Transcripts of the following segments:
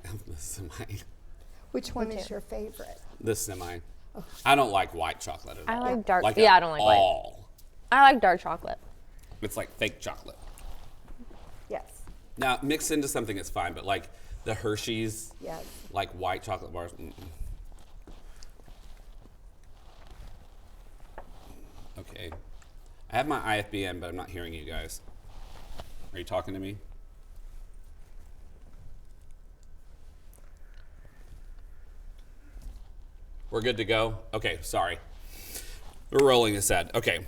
the semi. Which one is your favorite? The semi. Oh. I don't like white chocolate at all. I like dark. Like yeah, I don't like white. I like dark chocolate. It's like fake chocolate. Yes. Now, mixed into something is fine, but like the Hershey's, yes, like white chocolate bars. Okay. I have my IFBN, but I'm not hearing you guys. Are you talking to me? We're good to go? Okay, sorry. We're rolling this ad. Okay.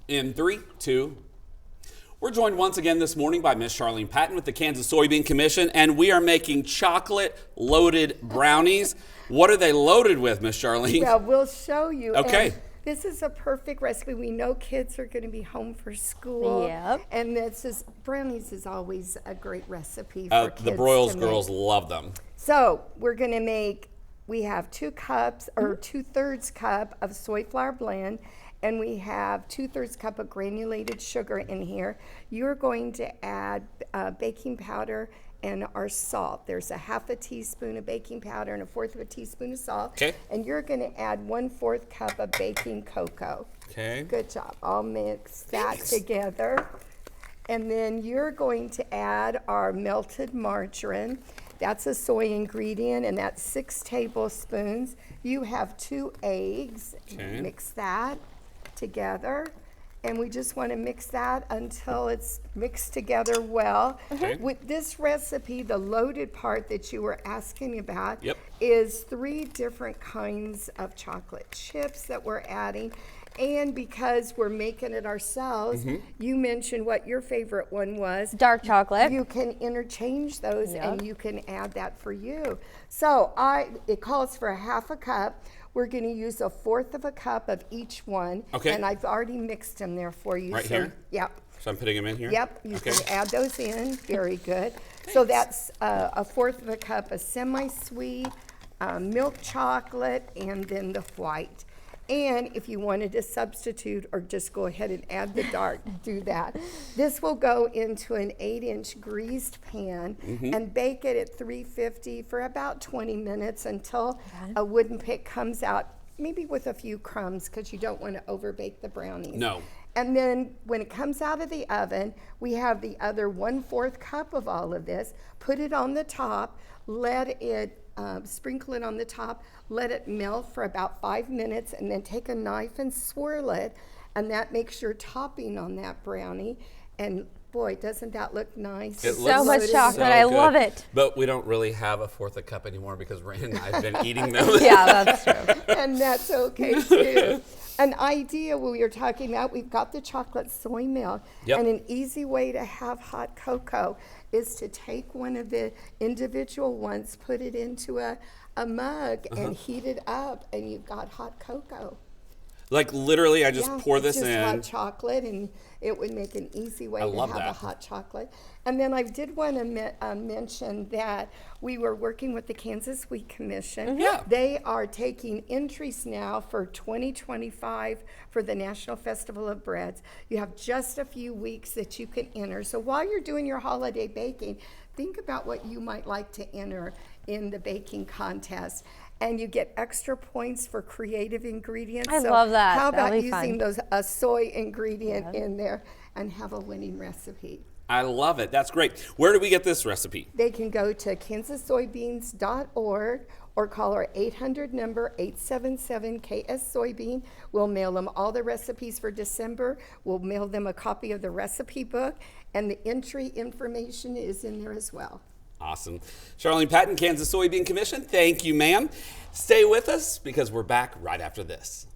In 3, 2, we're joined once again this morning by Miss Charlene Patton with the Kansas Soybean Commission, and we are making chocolate-loaded brownies. What are they loaded with, Miss Charlene? Well, we'll show you. Okay. And this is a perfect recipe. We know kids are going to be home for school. Yep. And brownies is always a great recipe for kids. The Broyles girls love them. So we're going to make, we have 2 cups or 2/3 cup of soy flour blend, and we have 2/3 cup of granulated sugar in here. You're going to add baking powder and our salt. There's a 1/2 teaspoon of baking powder and 1/4 of a teaspoon of salt. Okay. And you're going to add 1/4 cup of baking cocoa. Okay. Good job. I'll mix that together. And then you're going to add our melted margarine. That's a soy ingredient, and that's 6 tablespoons. You have 2 eggs. Okay. Mix that together. And we just want to mix that until it's mixed together well. Okay. With this recipe, the loaded part that you were asking about Yep. is 3 different kinds of chocolate chips that we're adding. And because we're making it ourselves, you mentioned what your favorite one was. Dark chocolate. You can interchange those Yep. and you can add that for you. So it calls for 1/2 cup. We're going to use 1/4 of a cup of each one. Okay. And I've already mixed them there for you. Right here? Yep. So I'm putting them in here? Yep, you Okay. can add those in. Very good. So that's 1/4 of a cup of semi-sweet milk chocolate, and then the white. And if you wanted to substitute or just go ahead and add the dark, do that. This will go into an 8-inch greased pan and bake it at 350 for about 20 minutes until a wooden pick comes out, maybe with a few crumbs because you don't want to overbake the brownies. No. And then when it comes out of the oven, we have the other 1/4 cup of all of this. Put it on the top, let it sprinkle it on the top, let it melt for about 5 minutes, and then take a knife and swirl it, and that makes your topping on that brownie. And boy, doesn't that look nice? It So looks much chocolate. so I good. love it. But we don't really have 1/4 a cup anymore because Rand and I have been eating them. Yeah, that's true. And that's okay too. An idea we were talking about, we've got the chocolate soy milk, Yep. and an easy way to have hot cocoa is to take one of the individual ones, put it into a mug and heat it up, and you've got hot cocoa. Like literally, I just pour this it's just in. hot chocolate, and it would make an easy way to love have a that. hot chocolate. And then I did want to mention that we were working with the Kansas Wheat Commission. Yeah. They are taking entries now for 2025 for the National Festival of Breads. You have just a few weeks that you can enter. So while you're doing your holiday baking, think about what you might like to enter in the baking contest. And you get extra points for creative ingredients. I So love that. How That'll about be fun. using a soy ingredient in there and have a winning recipe? I love it. That's great. Where do we get this recipe? They can go to kansassoybeans.org or call our 800 number 877-KS Soybean. We'll mail them all the recipes for December. We'll mail them a copy of the recipe book, and the entry information is in there as well. Awesome. Charlene Patton, Kansas Soybean Commission. Thank you, ma'am. Stay with us because we're back right after this.